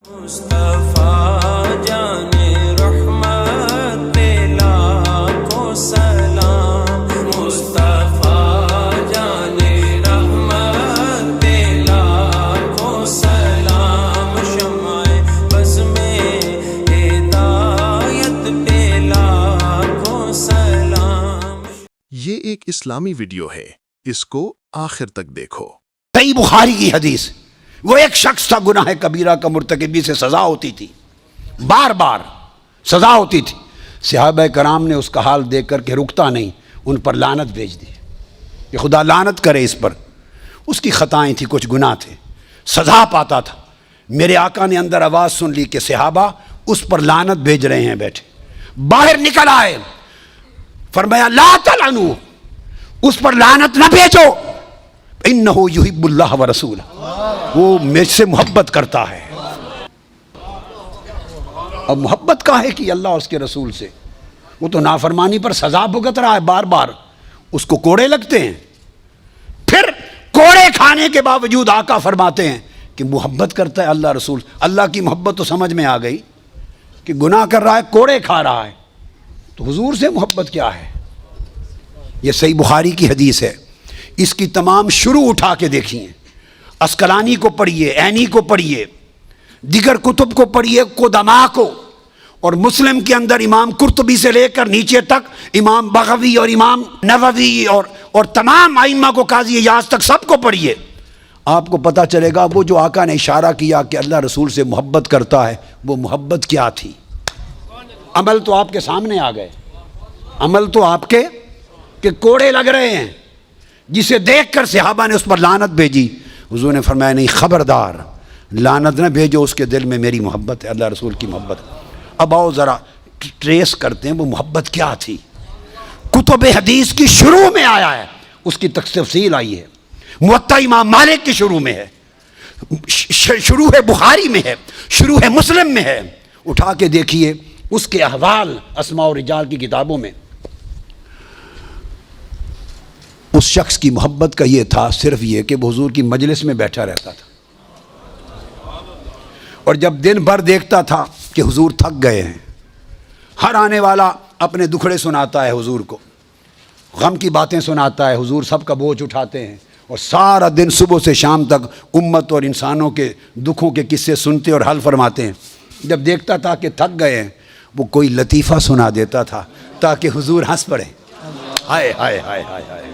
مصطفیٰ جان رحمت پہ لاکھوں سلام، مصطفیٰ جان رحمت پہ لاکھوں سلام، شمع بز میں ہدایت پہ لاکھوں سلام۔ یہ ایک اسلامی ویڈیو ہے، اس کو آخر تک دیکھو۔ صحیح بخاری کی حدیث، وہ ایک شخص تھا گناہ کبیرہ کا مرتکبی سے سزا ہوتی تھی، بار بار سزا ہوتی تھی۔ صحابہ کرام نے اس کا حال دیکھ کر کے رکتا نہیں، ان پر لعنت بھیج دی کہ خدا لعنت کرے اس پر۔ اس کی خطائیں تھیں، کچھ گناہ تھے، سزا پاتا تھا۔ میرے آقا نے اندر آواز سن لی کہ صحابہ اس پر لعنت بھیج رہے ہیں، بیٹھے باہر نکل آئے، فرمایا لا تلعنوا، اس پر لعنت نہ بھیجو، انہ یحب اللہ ورسولہ، وہ مجھ سے محبت کرتا ہے۔ اب محبت کا ہے کہ اللہ اور اس کے رسول سے، وہ تو نافرمانی پر سزا بھگت رہا ہے بار بار، اس کو کوڑے لگتے ہیں۔ پھر کوڑے کھانے کے باوجود آقا فرماتے ہیں کہ محبت کرتا ہے اللہ رسول۔ اللہ کی محبت تو سمجھ میں آ گئی کہ گناہ کر رہا ہے، کوڑے کھا رہا ہے، تو حضور سے محبت کیا ہے؟ یہ صحیح بخاری کی حدیث ہے، اس کی تمام شروع اٹھا کے دیکھیے، اسقلانی کو پڑھیے، عینی کو پڑھیے، دیگر کتب کو پڑھیے، قدماء کو، اور مسلم کے اندر امام قرطبی سے لے کر نیچے تک امام بغوی اور امام نووی اور تمام ائمہ کو، قاضی ایاز تک سب کو پڑھیے، آپ کو پتہ چلے گا وہ جو آقا نے اشارہ کیا کہ اللہ رسول سے محبت کرتا ہے، وہ محبت کیا تھی۔ عمل تو آپ کے سامنے آ گئے، عمل تو آپ کے کہ کوڑے لگ رہے ہیں، جسے دیکھ کر صحابہ نے اس پر لعنت بھیجی۔ حضور نے فرمایا نہیں، خبردار، لعنت نہ بھیجو، اس کے دل میں میری محبت ہے، اللہ رسول کی محبت ہے۔ اب آؤ ذرا ٹریس کرتے ہیں وہ محبت کیا تھی۔ کتب حدیث کی شروع میں آیا ہے، اس کی تفصیل آئی ہے، موطا امام مالک کی شروع میں ہے، شروع ہے بخاری میں ہے، شروع ہے مسلم میں ہے، اٹھا کے دیکھیے اس کے احوال اسماء و رجال کی کتابوں میں۔ اس شخص کی محبت کا یہ تھا، صرف یہ کہ وہ حضور کی مجلس میں بیٹھا رہتا تھا، اور جب دن بھر دیکھتا تھا کہ حضور تھک گئے ہیں، ہر آنے والا اپنے دکھڑے سناتا ہے حضور کو، غم کی باتیں سناتا ہے، حضور سب کا بوجھ اٹھاتے ہیں، اور سارا دن صبح سے شام تک امت اور انسانوں کے دکھوں کے قصے سنتے اور حل فرماتے ہیں۔ جب دیکھتا تھا کہ تھک گئے ہیں، وہ کوئی لطیفہ سنا دیتا تھا تاکہ حضور ہنس پڑے۔ ہائے ہائے ہائے ہائے ہائے،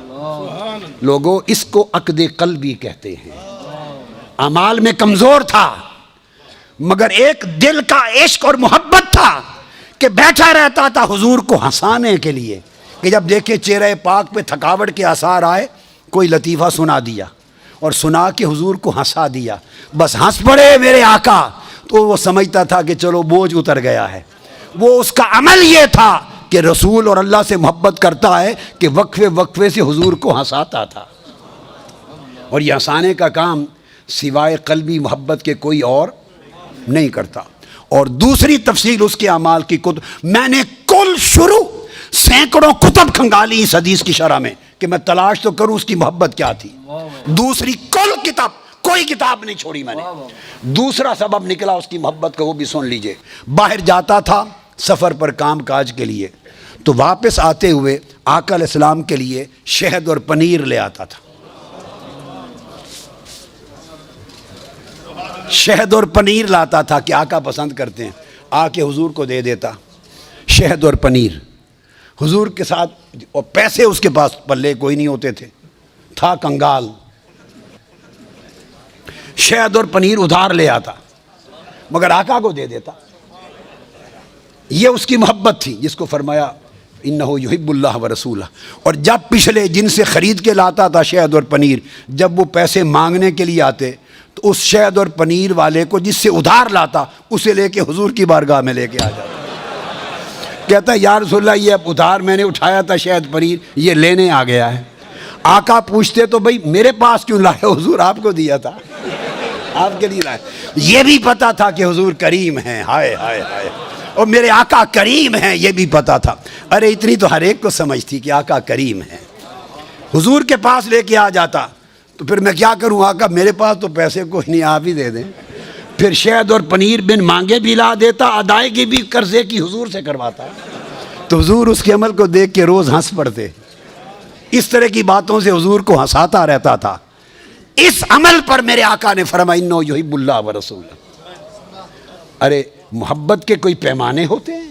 لوگوں اس کو عقد قلبی کہتے ہیں۔ اعمال میں کمزور تھا، مگر ایک دل کا عشق اور محبت تھا کہ بیٹھا رہتا تھا حضور کو ہنسانے کے لیے، کہ جب دیکھے چہرہ پاک پہ تھکاوٹ کے آثار آئے، کوئی لطیفہ سنا دیا اور سنا کے حضور کو ہنسا دیا، بس ہنس پڑے میرے آقا، تو وہ سمجھتا تھا کہ چلو بوجھ اتر گیا ہے۔ وہ اس کا عمل یہ تھا کہ رسول اور اللہ سے محبت کرتا ہے کہ وقفے وقفے سے حضور کو ہنساتا تھا، اور یہ ہنسانے کا کام سوائے قلبی محبت کے کوئی اور نہیں کرتا۔ اور دوسری تفصیل اس کے اعمال کی کتب، میں نے کل شروع سینکڑوں کتب کھنگالی اس حدیث کی شرح میں کہ میں تلاش تو کروں اس کی محبت کیا تھی۔ دوسری کل کتاب، کوئی کتاب نہیں چھوڑی میں نے۔ دوسرا سبب نکلا اس کی محبت کا، وہ بھی سن لیجئے۔ باہر جاتا تھا سفر پر کام کاج کے لیے، تو واپس آتے ہوئے آقا علیہ السلام کے لیے شہد اور پنیر لے آتا تھا، شہد اور پنیر لاتا تھا کہ آقا پسند کرتے ہیں، آ کے حضور کو دے دیتا شہد اور پنیر۔ حضور کے ساتھ، اور پیسے اس کے پاس پلے کوئی نہیں ہوتے تھے، تھا کنگال، شہد اور پنیر ادھار لے آتا مگر آقا کو دے دیتا۔ یہ اس کی محبت تھی، جس کو فرمایا انہ یحب اللہ ورسولہ۔ اور جب پچھلے جن سے خرید کے لاتا تھا شہد اور پنیر، جب وہ پیسے مانگنے کے لیے آتے تو اس شہد اور پنیر والے کو جس سے ادھار لاتا، اسے لے کے حضور کی بارگاہ میں لے کے آ جاتا، کہتا ہے یا رسول اللہ، یہ اب ادھار میں نے اٹھایا تھا شہد پنیر، یہ لینے آ گیا ہے۔ آقا پوچھتے تو بھئی میرے پاس کیوں لائے؟ حضور آپ کو دیا تھا، آپ کے لیے لائے۔ یہ بھی پتا تھا کہ حضور کریم ہیں، ہائے ہائے ہائے، اور میرے آقا کریم ہیں، یہ بھی پتا تھا۔ ارے اتنی تو ہر ایک کو سمجھ تھی کہ آقا کریم ہیں۔ حضور کے پاس لے کے آ جاتا تو پھر میں کیا کروں آقا، میرے پاس تو پیسے کوئی نہیں، آپ ہی دے دیں۔ پھر شہد اور پنیر بن مانگے بھی لا دیتا, ادائیگی بھی قرضے کی حضور سے کرواتا. تو حضور اس کے عمل کو دیکھ کے روز ہنس پڑتے. اس طرح کی باتوں سے حضور کو ہنساتا رہتا تھا. اس عمل پر میرے آقا نے فرمایا انہ یحب اللہ ورسولہ. ارے محبت کے کوئی پیمانے ہوتے ہیں؟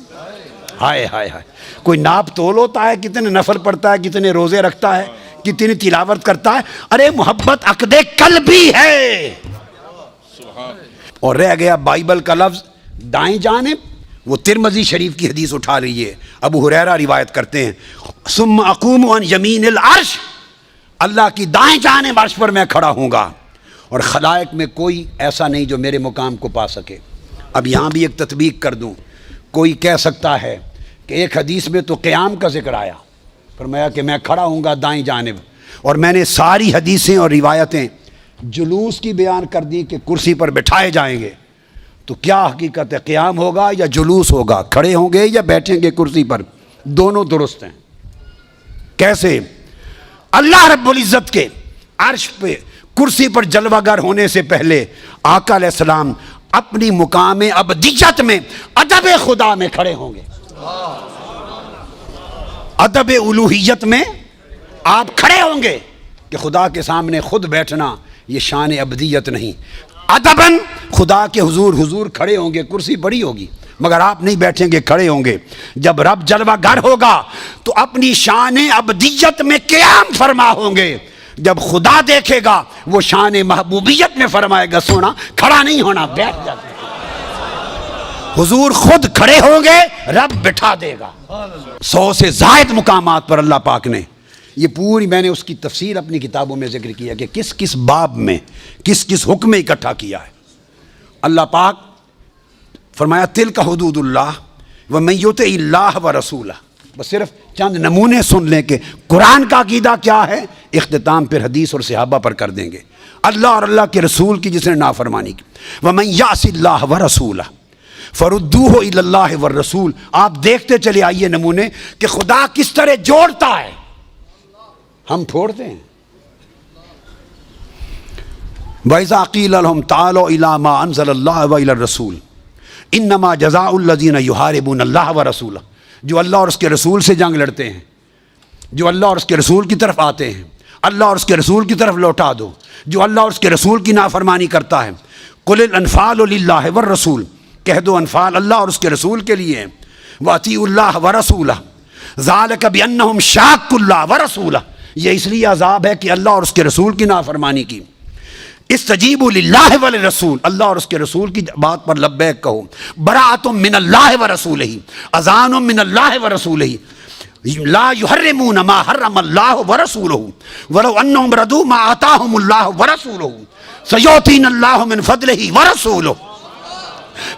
ہائے ہائے ہائے, کوئی ناپ تول ہوتا ہے کتنے نفل پڑھتا ہے, کتنے روزے رکھتا ہے, کتنی تلاوت کرتا ہے؟ ارے محبت عقد قلبی ہے. اور رہ گیا بائبل کا لفظ دائیں جانب, وہ ترمذی شریف کی حدیث اٹھا لیجیے, ابو ہریرہ روایت کرتے ہیں ثم اقوم عن یمین العرش, اللہ کی دائیں جانب عرش پر میں کھڑا ہوں گا, اور خلائق میں کوئی ایسا نہیں جو میرے مقام کو پا سکے. اب یہاں بھی ایک تطبیق کر دوں. کوئی کہہ سکتا ہے کہ ایک حدیث میں تو قیام کا ذکر آیا, فرمایا کہ میں کھڑا ہوں گا دائیں جانب, اور میں نے ساری حدیثیں اور روایتیں جلوس کی بیان کر دی کہ کرسی پر بٹھائے جائیں گے. تو کیا حقیقت ہے, قیام ہوگا یا جلوس ہوگا, کھڑے ہوں گے یا بیٹھیں گے کرسی پر؟ دونوں درست ہیں. کیسے؟ اللہ رب العزت کے عرش پہ کرسی پر جلوہ گر ہونے سے پہلے آقا علیہ السلام اپنی مقام ابدیت میں ادب خدا میں کھڑے ہوں گے. ادب الوہیت میں آپ کھڑے ہوں گے کہ خدا کے سامنے خود بیٹھنا یہ شان ابدیت نہیں. ادباً خدا کے حضور کھڑے ہوں گے, کرسی پڑی ہوگی مگر آپ نہیں بیٹھیں گے, کھڑے ہوں گے. جب رب جلوہ گر ہوگا تو اپنی شان ابدیت میں قیام فرما ہوں گے. جب خدا دیکھے گا وہ شان محبوبیت میں فرمائے گا سونا کھڑا نہیں ہونا, بیٹھ جاتے. حضور خود کھڑے ہوں گے, رب بٹھا دے گا. 100 سے زائد مقامات پر اللہ پاک نے یہ پوری, میں نے اس کی تفسیر اپنی کتابوں میں ذکر کیا کہ کس کس باب میں کس کس حکم میں اکٹھا کیا ہے. اللہ پاک فرمایا تلک حدود اللہ ومن یطع اللہ ورسولہ. بس صرف چند نمونے سن لیں کہ قرآن کا عقیدہ کیا ہے, اختتام پھر حدیث اور صحابہ پر کر دیں گے. اللہ اور اللہ کے رسول کی جس نے نافرمانی کی, ومن یعص اللہ ورسولہ فردوہ الی اللہ والرسول. آپ دیکھتے چلے آئیے نمونے کہ خدا کس طرح جوڑتا ہے, ہم پھوڑتے ہیں. وَإِذَا قِيلَ لَهُمْ تَعَالَوْا إِلَىٰ مَا أَنزَلَ اللَّهُ وَإِلَى الرَّسُولِ إِنَّمَا جَزَاءُ الَّذِينَ يُحَارِبُونَ اللَّهَ وَرَسُولَهُ. جو اللہ اور اس کے رسول سے جنگ لڑتے ہیں, جو اللہ اور اس کے رسول کی طرف آتے ہیں, اللہ اور اس کے رسول کی طرف لوٹا دو. جو اللہ اور اس کے رسول کی نافرمانی کرتا ہے, قُلِ الْأَنْفَالُ لِلَّهِ وَالرَّسُولِ, کہہ دو انفال اللہ اور اس کے رسول کے لیے ہیں. وَأَطِیعُوا اللَّهَ وَرَسُولَهُ ذَلِكَ بِأَنَّهُمْ شَاقُّوا اللَّهَ وَرَسُولَهُ. یہ اس لیے عذاب ہے کہ اللہ اور اس کے رسول کی نافرمانی کی. استجیبوا للہ وللرسول, اللہ اور اس کے رسول کی بات پر لبیک کہو. براۃ من اللہ ورسولہ, اذان من اللہ ورسولہ, لا یحرمون ما حرم اللہ ورسولہ ولو انہم ردوا ما آتاہم اللہ ورسولہ سیؤتینا اللہ من فضلہ ورسولہ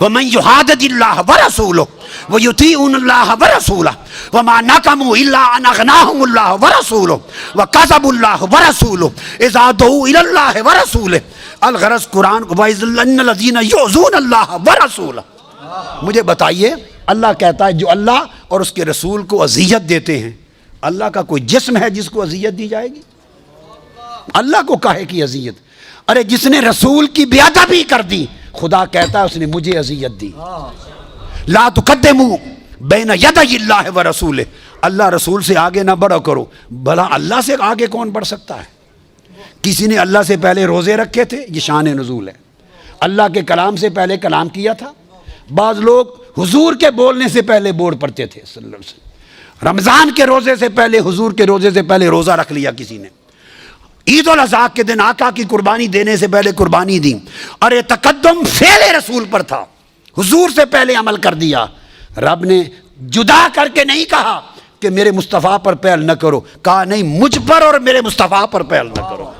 ومن یحادد اللہ ورسولہ وَيُطِيعُونَ اللَّهَ وَرَسُولَهُ وَمَا نَقَمُوا إِلَّا أَنْ أَغْنَاهُمُ اللَّهُ وَرَسُولُهُ وَكَذَبُوا اللَّهَ وَرَسُولُهُ إِذَا دُعُوا إِلَى اللَّهِ وَرَسُولِهِ. الغرض قرآن کو وَإِنَّ الَّذِينَ يُؤْذُونَ اللَّهَ وَرَسُولَهُ. مجھے بتائیے, اللہ کہتا ہے جو اللہ اور اس کے رسول کو اذیت دیتے ہیں, اللہ کا کوئی جسم ہے جس کو اذیت دی جائے گی؟ اللہ کو کاہے کی اذیت؟ ارے جس نے رسول کی بے ادبی کر دی, خدا کہتا ہے اس نے مجھے اذیت دی. لا تقدموا بین یدی اللہ ورسولہ, اللہ رسول سے آگے نہ بڑھا کرو. بھلا اللہ سے آگے کون بڑھ سکتا ہے؟ کسی نے اللہ سے پہلے روزے رکھے تھے, یہ شان نزول ہے. اللہ کے کلام سے پہلے کلام کیا تھا. بعض لوگ حضور کے بولنے سے پہلے بورڈ پڑھتے تھے صلی اللہ علیہ وسلم. رمضان کے روزے سے پہلے, حضور کے روزے سے پہلے روزہ رکھ لیا کسی نے. عید الاضحیٰ کے دن آقا کی قربانی دینے سے پہلے قربانی دی. ارے تقدم فعل رسول پر تھا, حضور سے پہلے عمل کر دیا. رب نے جدا کر کے نہیں کہا کہ میرے مصطفیٰ پر پہل نہ کرو, کہا نہیں مجھ پر اور میرے مصطفیٰ پر پہل نہ کرو.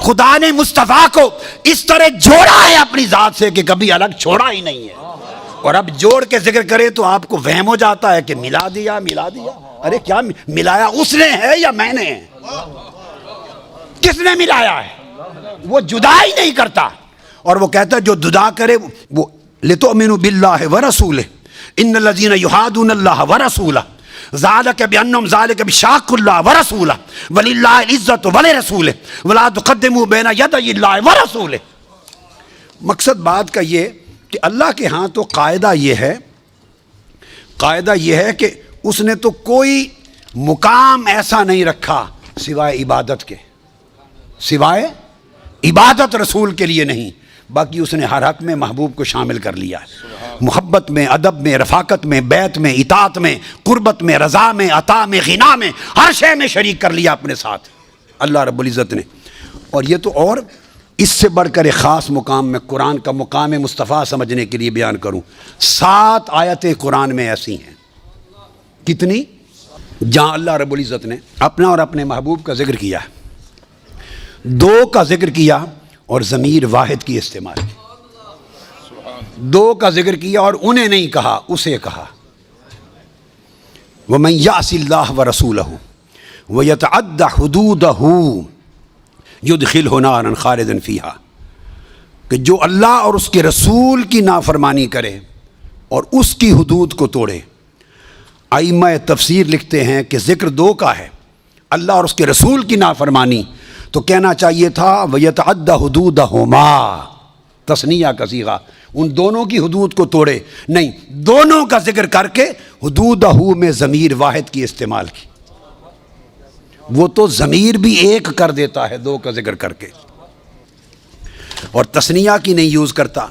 خدا نے مصطفیٰ کو اس طرح جوڑا ہے اپنی ذات سے کہ کبھی الگ چھوڑا ہی نہیں ہے. اور اب جوڑ کے ذکر کرے تو آپ کو وہم ہو جاتا ہے کہ ملا دیا. ارے کیا ملایا اس نے ہے یا میں نے؟ کس نے ملایا ہے؟ وہ جدا ہی نہیں کرتا. اور وہ کہتا ہے جو جدا کرے وہ لتؤمنوا باللہ ورسولہ ان الذین یحادون اللہ ورسولہ ذالک بانہم ذالک بشاق اللہ ورسولہ وللہ العزۃ ولرسولہ ولا تقدموا بین یدی اللہ ورسولہ. مقصد بات کا یہ کہ اللہ کے ہاں تو قاعدہ یہ ہے کہ اس نے تو کوئی مقام ایسا نہیں رکھا سوائے عبادت کے، سوائے عبادت رسول کے لیے نہیں، باقی اس نے ہر حق میں محبوب کو شامل کر لیا ہے، محبت میں، ادب میں، رفاقت میں، بیعت میں، اطاعت میں، قربت میں، رضا میں، عطا میں، غنا میں، ہر شے میں شریک کر لیا اپنے ساتھ اللہ رب العزت نے۔ اور یہ تو اور اس سے بڑھ کر ایک خاص مقام میں قرآن کا مقام مصطفیٰ سمجھنے کے لیے بیان کروں، 7 آیتیں قرآن میں ایسی ہیں، کتنی؟ جہاں اللہ رب العزت نے اپنا اور اپنے محبوب کا ذکر کیا ہے، 2 کا ذکر کیا اور ضمیر واحد کی استعمال کی، 2 کا ذکر کیا اور انہیں نہیں کہا، اسے کہا، وَمَن يَعْصِ اللَّهَ وَرَسُولَهُ وَيَتَعَدَّ حُدُودَهُ يُدْخِلْهُ نَارًا خَالِدًا فِيهَا، کہ جو اللہ اور اس کے رسول کی نافرمانی کرے اور اس کی حدود کو توڑے۔ ائمہ تفسیر لکھتے ہیں کہ ذکر 2 کا ہے، اللہ اور اس کے رسول کی نافرمانی، تو کہنا چاہیے تھا وَيَتَعَدَّ حُدُودَهُمَا، تثنیہ کا صیغہ، ان دونوں کی حدود کو توڑے، نہیں، دونوں کا ذکر کر کے حدودہ میں ضمیر واحد کی استعمال کی، وہ تو ضمیر بھی ایک کر دیتا ہے 2 کا ذکر کر کے، اور تثنیہ کی نہیں یوز کرتا۔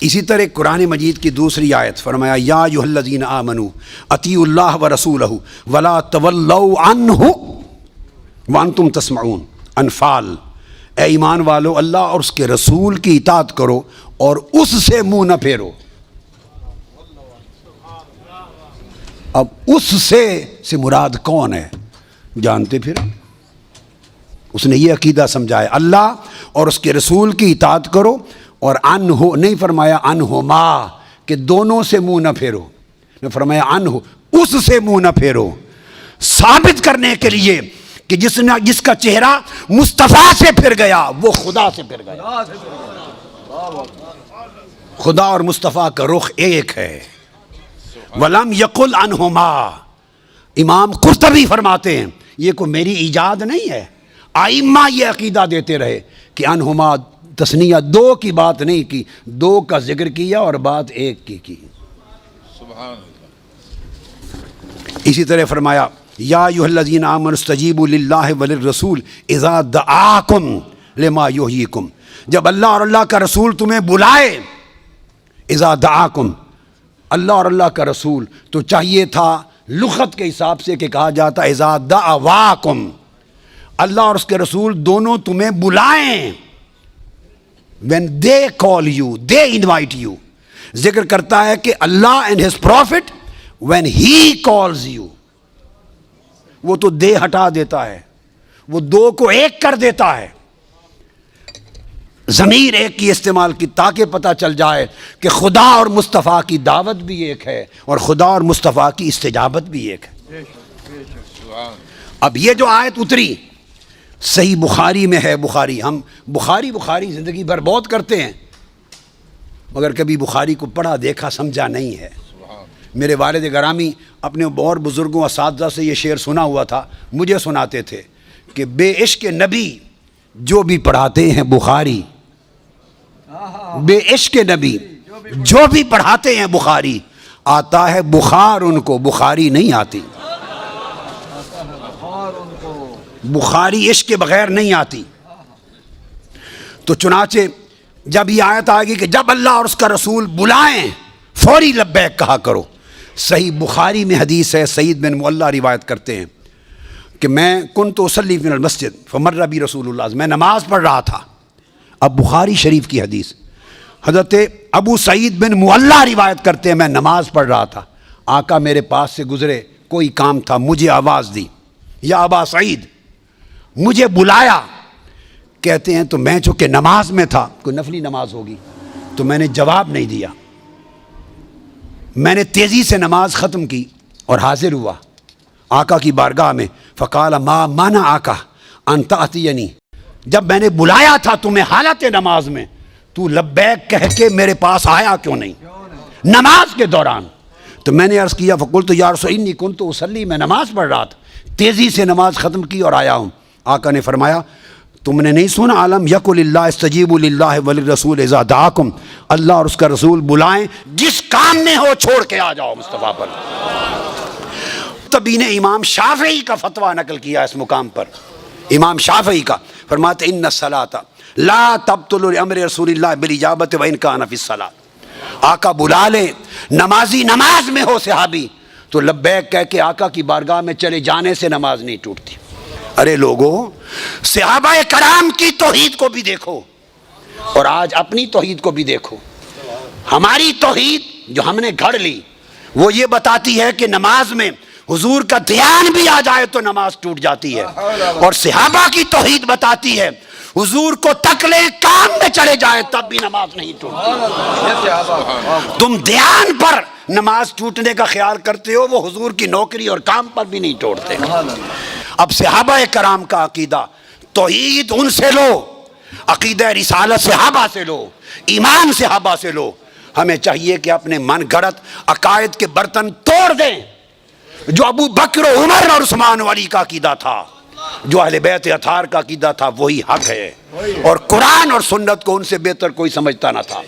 اسی طرح قرآن مجید کی دوسری آیت فرمایا یا ایھا الذین آمنوا اطیعوا اللہ ورسولہ ولا تولوا عنہ وانتم تسمعون، انفال، اے ایمان والو اللہ اور اس کے رسول کی اطاعت کرو اور اس سے منہ نہ پھیرو۔ اب اس سے مراد کون ہے؟ جانتے پھر اس نے یہ عقیدہ سمجھایا، اللہ اور اس کے رسول کی اطاعت کرو، اور انہو نہیں فرمایا انہما کہ دونوں سے منہ نہ پھیرو، نے فرمایا انہو اس سے منہ نہ پھیرو، ثابت کرنے کے لیے کہ جس کا چہرہ مصطفیٰ سے پھر گیا وہ خدا سے پھر گیا۔ خدا اور مصطفیٰ کا رخ ایک ہے۔ وَلَمْ يَقُلْ عَنْهُمَا، امام قرطبی فرماتے ہیں یہ کوئی میری ایجاد نہیں ہے، ائمہ یہ عقیدہ دیتے رہے کہ انہما تثنیہ 2 کی بات نہیں کی، 2 کا ذکر کیا اور بات 1 کی۔ سبحان اللہ۔ اسی طرح فرمایا یا ایھا الذین آمنوا استجیبوا للہ وللرسول اذا دعاکم لما یحییکم، جب اللہ اور اللہ کا رسول تمہیں بلائے، اذا دعاکم، اللہ اور اللہ کا رسول، تو چاہیے تھا لغت کے حساب سے کہ کہا جاتا اذا دعواکم، اللہ اور اس کے رسول دونوں تمہیں بلائیں، when they call you, they invite you، ذکر کرتا ہے کہ اللہ and his prophet when he calls you، وہ تو دے ہٹا دیتا ہے، وہ 2 کو 1 کر دیتا ہے، ضمیر 1 کی استعمال کی تاکہ پتہ چل جائے کہ خدا اور مصطفیٰ کی دعوت بھی ایک ہے اور خدا اور مصطفیٰ کی استجابت بھی ایک ہے۔ اب یہ جو آیت اتری صحیح بخاری میں ہے، بخاری، ہم بخاری زندگی بھر بہت کرتے ہیں مگر کبھی بخاری کو پڑھا دیکھا سمجھا نہیں ہے۔ میرے والد گرامی اپنے اور بزرگوں اساتذہ سے یہ شعر سنا ہوا تھا، مجھے سناتے تھے کہ بے عشق نبی جو بھی پڑھاتے ہیں بخاری، بے عشق نبی جو بھی پڑھاتے ہیں بخاری، آتا ہے بخار ان کو، بخاری نہیں آتی، بخاری عشق کے بغیر نہیں آتی۔ تو چنانچہ جب یہ آیت آئے گی کہ جب اللہ اور اس کا رسول بلائیں فوری لبیک کہا کرو، صحیح بخاری میں حدیث ہے، سعید بن معلہ روایت کرتے ہیں کہ میں کنت اصلی فی المسجد فمر بی رسول اللہ، میں نماز پڑھ رہا تھا، اب بخاری شریف کی حدیث، حضرت ابو سعید بن معلہ روایت کرتے ہیں میں نماز پڑھ رہا تھا، آقا میرے پاس سے گزرے، کوئی کام تھا، مجھے آواز دی یا ابا سعید، مجھے بلایا، کہتے ہیں تو میں چونکہ نماز میں تھا، کوئی نفلی نماز ہوگی، تو میں نے جواب نہیں دیا، میں نے تیزی سے نماز ختم کی اور حاضر ہوا آقا کی بارگاہ میں، فقال ما منعک ان تأتینی، جب میں نے بلایا تھا تمہیں حالت نماز میں، تو لبیک کہہ کے میرے پاس آیا کیوں نہیں نماز کے دوران؟ تو میں نے عرض کیا فقلت یا رسول انی کنت اصلی، میں نماز پڑھ رہا تھا، تیزی سے نماز ختم کی اور آیا ہوں۔ آقا نے فرمایا تم نے نہیں سنا عالم یقل اللہ استجیبوا للہ وللرسول اذا دعاکم، اللہ اور اس کا رسول بلائیں جس کام میں ہو چھوڑ کے آ جاؤ مصطفیٰ پر۔ تبھی نے امام شافعی کا فتویٰ نقل کیا اس مقام پر، امام شافعی کا، فرماتے ان الصلاۃ لا تبطل لامر رسول اللہ بالاجابۃ وان کان فی الصلاۃ، آقا بلا لے، نمازی نماز میں ہو صحابی تو لبیک کہہ کے آقا کی بارگاہ میں چلے جانے سے نماز نہیں ٹوٹتی۔ ارے لوگوں، صحابہ کرام کی توحید کو بھی دیکھو اور آج اپنی توحید کو بھی دیکھو۔ ہماری توحید جو ہم نے گھڑ لی وہ یہ بتاتی ہے کہ نماز میں حضور کا دھیان بھی آ جائے تو نماز ٹوٹ جاتی ہے، اور صحابہ کی توحید بتاتی ہے حضور کو تک لے کام میں چلے جائے تب بھی نماز نہیں ٹوٹتی۔ تم دھیان پر نماز ٹوٹنے کا خیال کرتے ہو، وہ حضور کی نوکری اور کام پر بھی نہیں توڑتے۔ اب صحابہ کرام کا عقیدہ توحید ان سے لو، عقیدہ رسالت صحابہ سے لو، ایمان صحابہ سے لو۔ ہمیں چاہیے کہ اپنے من گھڑت عقائد کے برتن توڑ دیں۔ جو ابو بکر و عمر اور عثمان و علی کا عقیدہ تھا، جو اہل بیت اطہار کا عقیدہ تھا، وہی حق ہے، اور قرآن اور سنت کو ان سے بہتر کوئی سمجھتا نہ تھا۔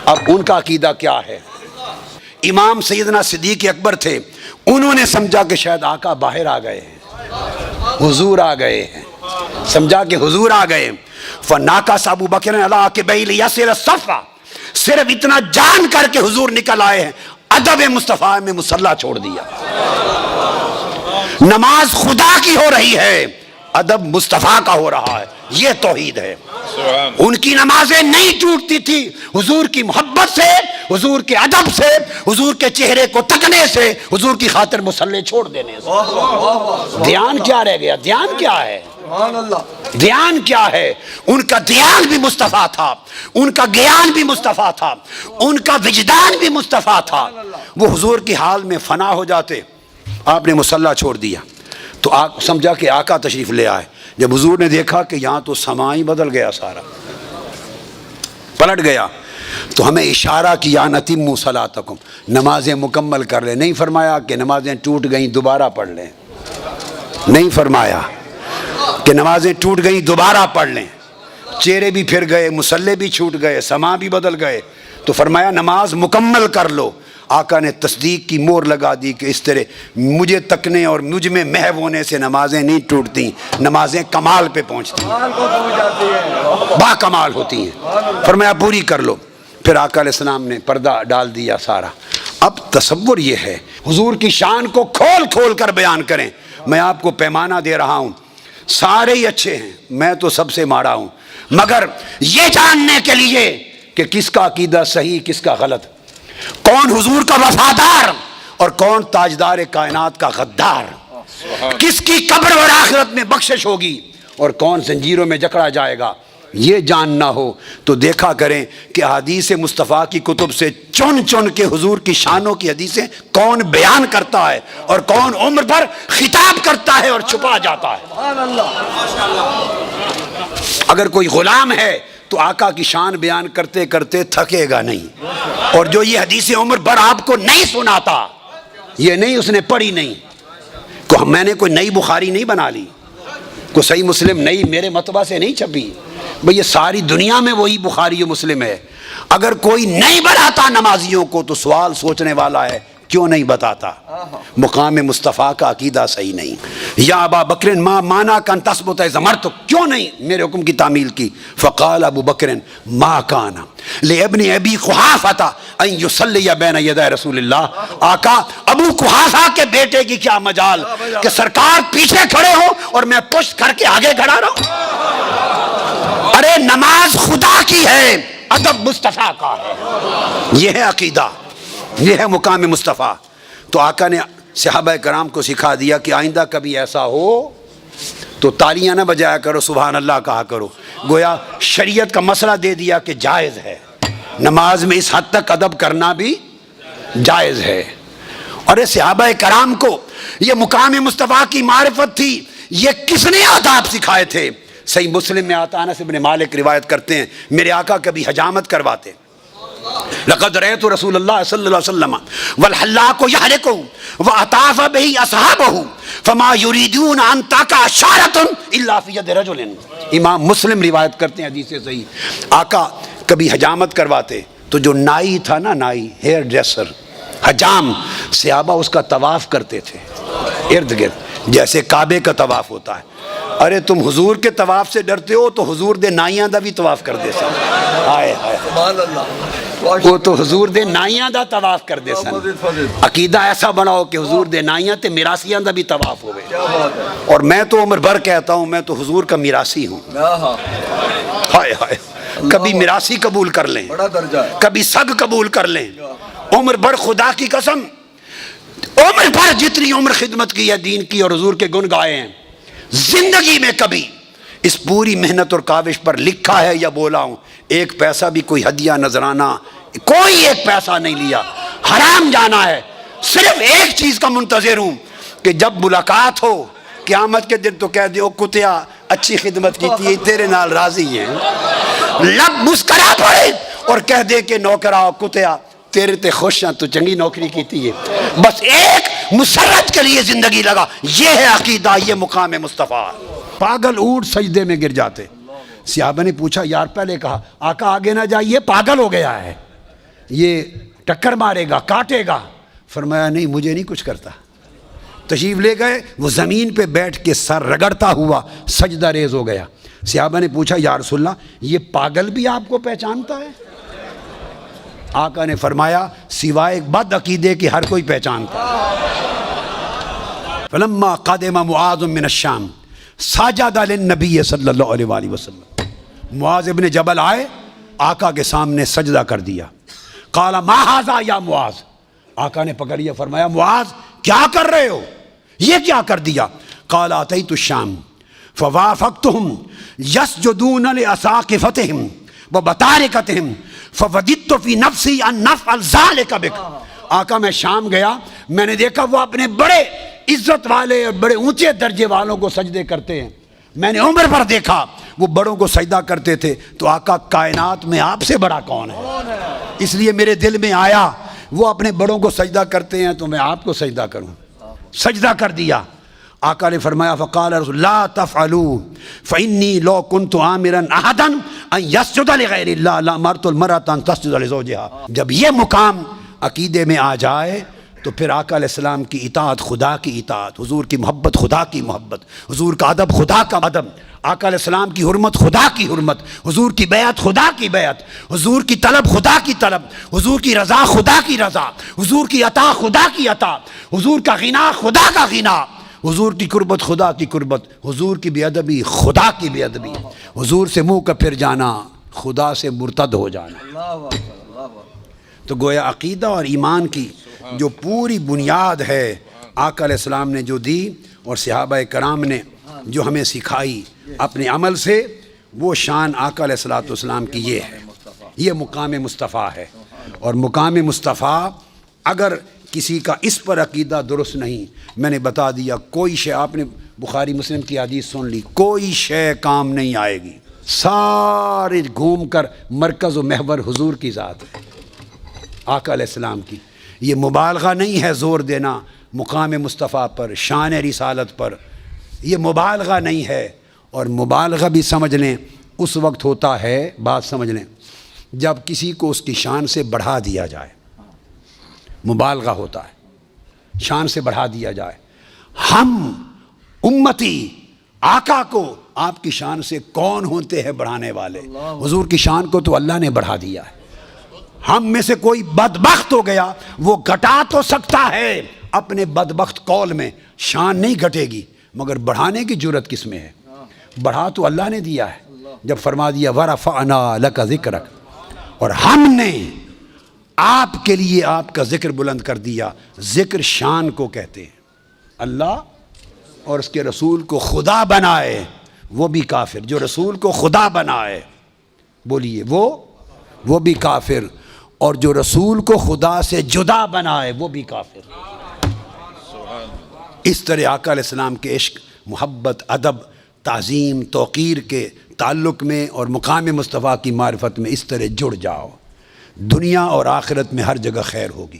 اب ان کا عقیدہ کیا ہے؟ امام سیدنا صدیق اکبر تھے، انہوں نے سمجھا کہ شاید آقا باہر آ گئے ہیں، حضور آ گئے ہیں، سمجھا کہ حضور آ گئے۔ فناکس ابو بکر علی عقبیہ لیصل الصف، صرف اتنا جان کر کے حضور نکل آئے ہیں، ادب مصطفیٰ میں مصلی چھوڑ دیا۔ نماز خدا کی ہو رہی ہے، ادب مصطفیٰ کا ہو رہا ہے، یہ توحید ہے۔ ان کی نمازیں نہیں ٹوٹتی تھی حضور کی محبت سے، حضور کے ادب سے، حضور کے چہرے کو تکنے سے، حضور کی خاطر مصلی چھوڑ دینے سے۔ دھیان کیا رہ گیا؟ دھیان کیا ہے؟ دھیان کیا ہے؟ ان کا دھیان بھی مصطفیٰ تھا، ان کا گیان بھی مصطفیٰ تھا، ان کا وجدان بھی مصطفیٰ تھا۔ وہ حضور کی حال میں فنا ہو جاتے، آپ نے مصلی چھوڑ دیا تو آپ سمجھا کہ آقا تشریف لے آئے۔ جب حضور نے دیکھا کہ یہاں تو سما ہی بدل گیا، سارا پلٹ گیا، تو ہمیں اشارہ کیا نتموا صلاتکم، نمازیں مکمل کر لیں۔ نہیں فرمایا کہ نمازیں ٹوٹ گئیں دوبارہ پڑھ لیں، نہیں فرمایا کہ نمازیں ٹوٹ گئیں دوبارہ پڑھ لیں۔ چہرے بھی پھر گئے، مصلی بھی چھوٹ گئے، سما بھی بدل گئے، تو فرمایا نماز مکمل کر لو۔ آقا نے تصدیق کی مور لگا دی کہ اس طرح مجھے تکنے اور مجھ میں محو ہونے سے نمازیں نہیں ٹوٹتی، نمازیں کمال پہ پہنچتی ہیں، با کمال ہوتی ہیں۔ فرمایا پوری کر لو۔ پھر آقا علیہ السلام نے پردہ ڈال دیا سارا۔ اب تصور یہ ہے حضور کی شان کو کھول کھول کر بیان کریں۔ میں آپ کو پیمانہ دے رہا ہوں، سارے ہی اچھے ہیں، میں تو سب سے ماڑا ہوں، مگر یہ جاننے کے لیے کہ کس کا عقیدہ صحیح کس کا غلط، کون حضور کا وفادار اور کون تاجدار کائنات کا غدار، کس کی قبر اور آخرت میں بخشش ہوگی اور کون زنجیروں میں جکڑا جائے گا، یہ جاننا ہو تو دیکھا کریں کہ حدیث مصطفیٰ کی کتب سے چن چن کے حضور کی شانوں کی حدیثیں کون بیان کرتا ہے اور کون عمر پر خطاب کرتا ہے اور چھپا جاتا ہے۔ اگر کوئی غلام ہے تو آقا کی شان بیان کرتے کرتے تھکے گا نہیں، اور جو یہ حدیث عمر پر آپ کو نہیں سناتا، یہ نہیں اس نے پڑھی نہیں، میں نے کوئی نئی بخاری نہیں بنا لی، کوئی صحیح مسلم نئی میرے مطبع سے نہیں چھپی، بھئی یہ ساری دنیا میں وہی بخاری و مسلم ہے۔ اگر کوئی نہیں بناتا نمازیوں کو تو سوال سوچنے والا ہے کیوں نہیں بتاتا؟ مقام مصطفیٰ کا عقیدہ صحیح نہیں۔ یا ابا بکر ما مانا کن تثبت زمرت، کیوں نہیں میرے حکم کی تعمیل کی؟ فقال ابو بکر ما کان لابن ابی قحافہ ان یصلی بین یدی رسول اللہ، آقا ابو قحافہ کے بیٹے کی کیا مجال کہ سرکار پیچھے کھڑے ہو اور میں پشت کر کے آگے کھڑا رہوں؟ ارے نماز خدا کی ہے، ادب مصطفیٰ کا ہے، یہ ہے عقیدہ، یہ ہے مقام مصطفیٰ۔ تو آقا نے صحابہ کرام کو سکھا دیا کہ آئندہ کبھی ایسا ہو تو تالیاں نہ بجایا کرو، سبحان اللہ کہا کرو۔ گویا شریعت کا مسئلہ دے دیا کہ جائز ہے، نماز میں اس حد تک ادب کرنا بھی جائز ہے۔ اور یہ صحابہ کرام کو یہ مقام مصطفیٰ کی معرفت تھی، یہ کس نے آداب سکھائے تھے؟ صحیح مسلم میں آتا انس بن مالک روایت کرتے ہیں، میرے آقا کبھی حجامت کرواتے لقد رأيت رسول اللہ صلی اللہ علیہ وسلم والحلاق یحلق واطاف به اصحابه فما يريدون ان تقع شعرة الا في يد رجل. امام مسلم روایت کرتے ہیں حدیث صحیح. آقا کبھی حجامت کرواتے تو جو نائی تھا نا، نائی ہیئر ڈریسر، حجام، صحابہ اس کا طواف کرتے تھے ارد گرد جیسے کعبے کا طواف ہوتا ہے. ارے تم حضور کے طواف سے ڈرتے ہو تو حضور دے نائیاں دا بھی طواف کر دے سن. ہائے ہائے سبحان اللہ. وہ تو حضور دے نائیاں دا طواف کر دے سن. عقیدہ ایسا بناؤ کہ حضور دے نائیاں تے میراثیاں دا بھی طواف ہوئے. اور میں تو عمر بھر کہتا ہوں میں تو حضور کا میراثی ہوں. ہائے ہائے. کبھی میراثی قبول کر لیں، بڑا درجہ ہے. کبھی سگ قبول کر لیں. عمر بھر خدا کی قسم عمر بھر جتنی عمر خدمت کی ہے دین کی اور حضور کے گن گائے ہیں، زندگی میں کبھی اس پوری محنت اور کاوش پر لکھا ہے یا بولا ہوں ایک پیسہ بھی کوئی ہدیہ نذرانہ کوئی ایک پیسہ نہیں لیا. حرام جانا ہے. صرف ایک چیز کا منتظر ہوں کہ جب ملاقات ہو قیامت کے دن تو کہہ دے او کتیا اچھی خدمت کی تھی تیرے نال راضی ہیں. لب مسکرا پڑے اور کہہ دے کہ نوکرا کتیا تیرے تے خوش ہیں تو چنگی نوکری کیتی ہے. بس ایک مسرت کے لیے زندگی لگا. یہ ہے عقیدہ، یہ مقام مصطفیٰ. پاگل اونٹ سجدے میں گر جاتے. صحابہ نے پوچھا یار پہلے کہا آقا آگے نہ جائیے پاگل ہو گیا ہے، یہ ٹکر مارے گا کاٹے گا. فرمایا نہیں مجھے نہیں کچھ کرتا. تشریف لے گئے، وہ زمین پہ بیٹھ کے سر رگڑتا ہوا سجدہ ریز ہو گیا. صحابہ نے پوچھا یا رسول اللہ یہ پاگل بھی آپ کو پہچانتا ہے؟ آقا نے فرمایا سوائے بد عقیدے کے ہر کوئی پہچانتا. فلما قدم معاذ من الشام سجد للنبی صلی اللہ علیہ وآلہ وسلم. معاذ ابن جبل آئے، آقا کے سامنے سجدہ کر دیا. قال ما ھذا یا معاذ. آقا نے پکڑیا، فرمایا معاذ کیا کر رہے ہو، یہ کیا کر دیا؟ قال اتیت الشام فوافقتهم یسجدون لاساقفتهم وبطارقتهم فوددت فی نفسی ان نفعل ذلک بک. آقا میں شام گیا، میں نے دیکھا وہ اپنے بڑے عزت والے اور بڑے اونچے درجے والوں کو سجدے کرتے ہیں. میں نے عمر پر دیکھا وہ بڑوں کو سجدہ کرتے تھے تو آقا کائنات میں آپ سے بڑا کون ہے؟ اس لیے میرے دل میں آیا وہ اپنے بڑوں کو سجدہ کرتے ہیں تو میں آپ کو سجدہ کروں. سجدہ کر دیا. آقا نے فرمایا فقال رسول لا تفعلوا فإني لو كنت آمرا أحدا أن يسجد لغير الله لأمرت المرأة أن تسجد لزوجها. جب یہ مقام عقیدے میں آ جائے تو پھر آقا علیہ السلام کی اطاعت خدا کی اطاعت، حضور کی محبت خدا کی محبت، حضور کا ادب خدا کا ادب، آقا علیہ السلام کی حرمت خدا کی حرمت، حضور کی بیعت خدا کی بیعت، حضور کی طلب خدا کی طلب، حضور کی رضا خدا کی رضا، حضور کی عطا خدا کی عطا، حضور کا غنا خدا کا غنا، حضور کی قربت خدا کی قربت، حضور کی بے ادبی خدا کی بے ادبی، حضور سے منہ کا پھر جانا خدا سے مرتد ہو جانا. تو گویا عقیدہ اور ایمان کی جو پوری بنیاد ہے آقا علیہ السلام نے جو دی اور صحابہ کرام نے جو ہمیں سکھائی اپنے عمل سے، وہ شان آقا علیہ السلام کی یہ ہے. یہ مقام مصطفیٰ ہے. اور مقام مصطفیٰ اگر کسی کا اس پر عقیدہ درست نہیں، میں نے بتا دیا کوئی شے، آپ نے بخاری مسلم کی حدیث سن لی، کوئی شے کام نہیں آئے گی. سارے گھوم کر مرکز و محور حضور کی ذات ہے، آقا علیہ السلام کی. یہ مبالغہ نہیں ہے زور دینا مقام مصطفیٰ پر، شان رسالت پر، یہ مبالغہ نہیں ہے. اور مبالغہ بھی سمجھ لیں اس وقت ہوتا ہے، بات سمجھ لیں، جب کسی کو اس کی شان سے بڑھا دیا جائے، مبالغہ ہوتا ہے، شان سے بڑھا دیا جائے. ہم امتی آقا کو آپ کی شان سے کون ہوتے ہیں بڑھانے والے؟ حضور کی شان کو تو اللہ نے بڑھا دیا ہے. ہم میں سے کوئی بدبخت ہو گیا، وہ گھٹا تو سکتا ہے اپنے بدبخت قول میں، شان نہیں گھٹے گی، مگر بڑھانے کی جرت کس میں ہے؟ بڑھا تو اللہ نے دیا ہے جب فرما دیا وَرَفَعْنَا لَكَ ذِكْرَكَ، اور ہم نے آپ کے لیے آپ کا ذکر بلند کر دیا. ذکر شان کو کہتے ہیں. اللہ اور اس کے رسول کو خدا بنائے وہ بھی کافر، جو رسول کو خدا بنائے بولیے وہ بھی کافر، اور جو رسول کو خدا سے جدا بنائے وہ بھی کافر. اس طرح آقا علیہ السلام کے عشق، محبت، ادب، تعظیم، توقیر کے تعلق میں اور مقام مصطفیٰ کی معرفت میں اس طرح جڑ جاؤ. دنیا اور آخرت میں ہر جگہ خیر ہوگی.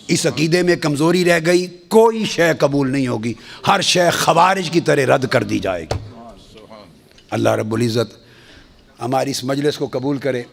اس عقیدے میں کمزوری رہ گئی، کوئی شے قبول نہیں ہوگی، ہر شے خوارج کی طرح رد کر دی جائے گی. اللہ رب العزت ہماری اس مجلس کو قبول کرے.